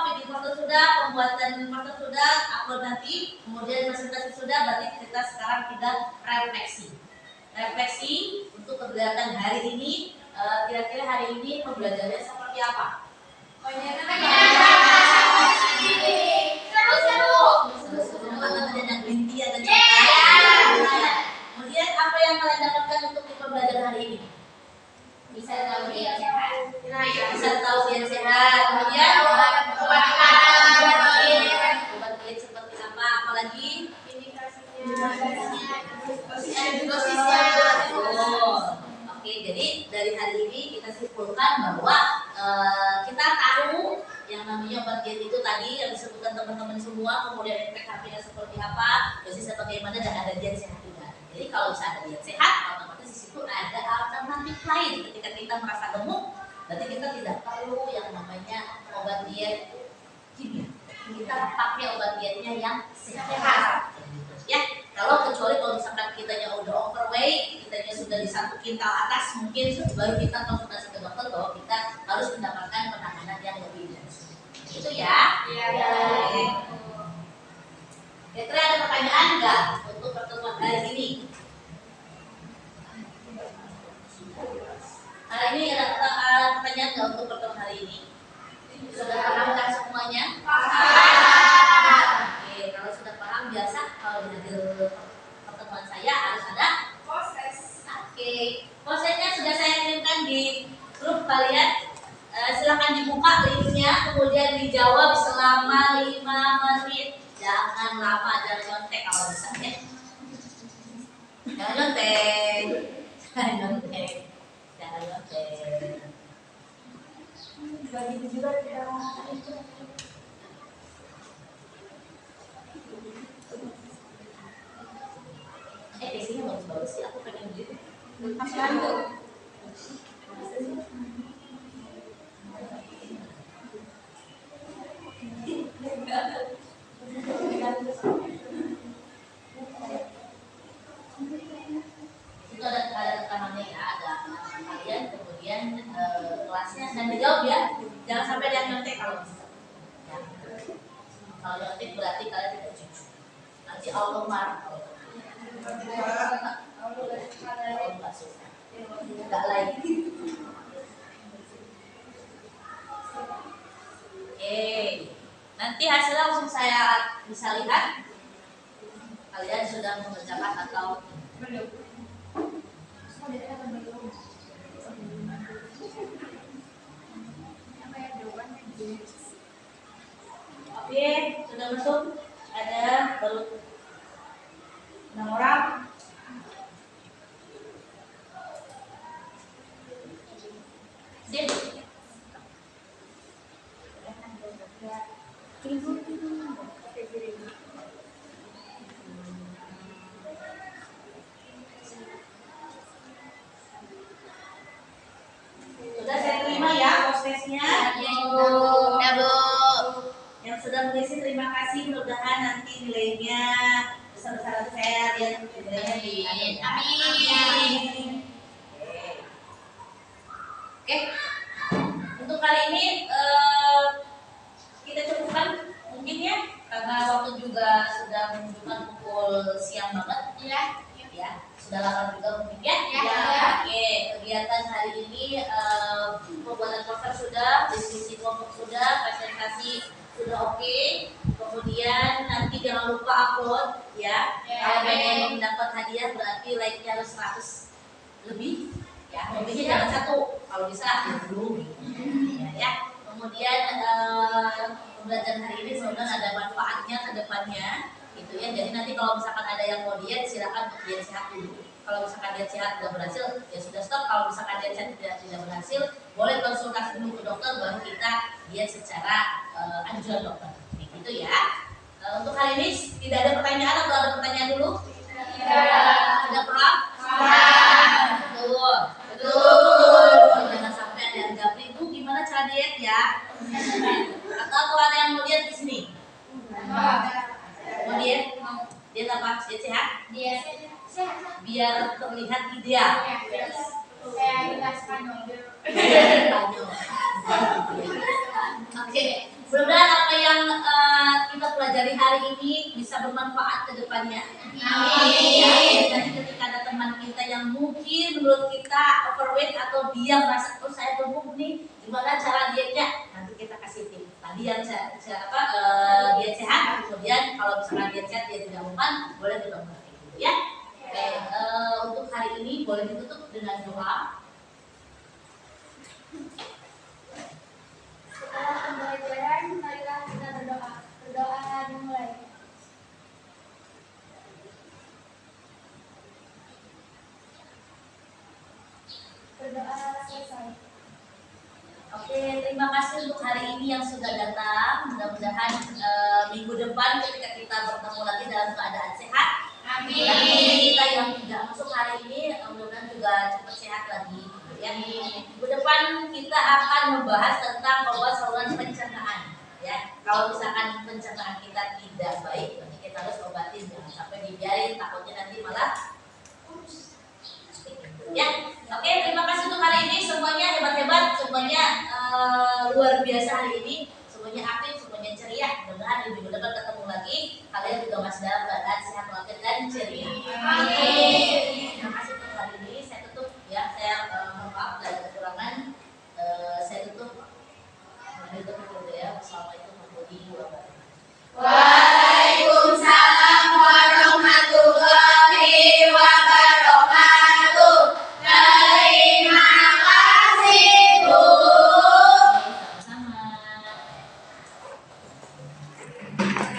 bikin foto sudah, pembuatan foto sudah, upload nanti, kemudian presentasi sudah, berarti kita sekarang tinggal refleksi untuk kegiatan hari ini. Kira-kira hari ini pembelajarannya seperti apa? Konsentrasi. bisa tahu diet sehat. Kemudian obat diet seperti apa? Apalagi dosisnya. Oke, jadi dari hari ini kita simpulkan bahwa kita tahu yang namanya obat diet itu tadi yang disebutkan teman-teman semua, kemudian efek sampingnya seperti apa, dosisnya bagaimana, dan ada diet sehat juga. Jadi kalau bisa ada diet sehat, otomatis di situ ada alternatif lain. Ketika kita merasa gemuk, berarti kita tidak perlu yang namanya obat diet kimia. Kita pakai obat dietnya yang sehat. Ya, kalau misalkan kitanya udah overweight, kitanya sudah di 1 kintal atas, mungkin baru kita konsultasi ke dokter bahwa kita harus mendapatkan penanganan yang lebih intensif. Itu ya. Iya. Kira-kira ada pertanyaan nggak untuk pertemuan hari ini? Hari ini ada pertanyaan nggak untuk pertemuan hari ini? Sudah paham kan semuanya? Oke, kalau sudah paham biasa kalau di hadir pertemuan saya harus ada Proses. Oke, prosesnya sudah saya kirimkan di grup kalian. Silahkan dibuka linknya, kemudian dijawab selama 5 menit. Jangan lama, jangan nyontek kalau bisa ya. Jangan nyontek. Jangan nyontek. Jangan nyontek. Begitu juga kita Isinya bagus-bagus sih, aku pengen beli. Itu ada rekamannya ya, ada kalian, kemudian kelasnya, dan dijawab ya. Jangan sampai dia nyontek kalau bisa. Ya. Kalau nyontek berarti kalian tidak jujur. Nanti Allah marah kalau nggak suka. Nggak lagi. Oke, nanti hasilnya langsung saya bisa lihat. Kalian sudah mengerjakan atau Belum. Oke, sudah masuk. Ada baru 6 orang. Sip. Sudah saya terima ya prosesnya. Yang sudah mengisi terima kasih, mudah-mudahan nanti nilainya besar-besaran saya lihat nilainya di Amin. Oke. Untuk kali ini kita cukupkan mungkin ya, karena waktu juga sudah menunjukkan pukul siang banget. Iya. Ya, sudah lama juga mungkin ya. Ya. Oke, kegiatan hari ini pembuatan poster sudah, diskusi kelompok sudah, presentasi sudah oke. Kemudian nanti jangan lupa upload ya. Ya. Kalau pengen mendapat hadiah berarti like-nya harus 100 lebih. Ya, lebihnya jangan 1, kalau bisa 20 gitu. Ya. Kemudian pembelajaran hari ini semoga ada manfaatnya ke depannya gitu ya. Jadi nanti kalau misalkan ada yang mau diet, silakan untuk diet sehat dulu. Kalau misalkan diet sehat tidak berhasil, ya sudah stop. Kalau misalkan diet sehat tidak berhasil, boleh konsultasi dulu ke dokter, baru kita diet secara anjuran dokter. Gitu ya. Untuk hari ini tidak ada pertanyaan atau ada pertanyaan dulu? Tidak paham? Betul. Jangan sampai ada yang japri, Bu, gimana cara diet ya? Atau ada yang mau diet di sini? Mau diet? Diet apa? Diet sehat? Dia sehat. Biar terlihat ideal. Saya kita Spanyol. Oke, mudah-mudahan apa yang kita pelajari hari ini bisa bermanfaat ke depannya. Amin. Jadi ketika ada teman kita yang mungkin menurut kita overweight atau dia merasa saya gemuk nih, gimana cara dietnya? Nanti kita kasih tips. Tadi yang diet sehat, kemudian kalau misalkan diet sehat dia tidak mempan, boleh ke dokter gitu ya. Oke, untuk hari ini boleh ditutup dengan doa. Berdoa selesai. Oke, terima kasih untuk hari ini yang sudah datang. Mudah-mudahan minggu depan ketika kita bertemu lagi dalam keadaan sehat. Amin. Dan teman kita yang tidak masuk hari ini, mudah-mudahan juga cepat sehat lagi. Ya. Minggu depan kita akan membahas tentang obat saluran pencernaan. Ya, kalau misalkan pencernaan kita tidak baik, nanti kita harus obatin, jangan sampai dibiarin, takutnya nanti malah ya. Oke, terima kasih untuk hari ini, semuanya hebat-hebat, semuanya luar biasa hari ini, semuanya aktif, semuanya ceria. Mudah-mudahan di minggu depan ketemu lagi, kalian juga masih dalam keadaan sehat walafiat dan ceria. Amin. Terima kasih untuk hari ini, saya tutup ya, saya mohon maaf dari kekurangan, saya tutup. Wassalamualaikum warahmatullahi wabarakatuh.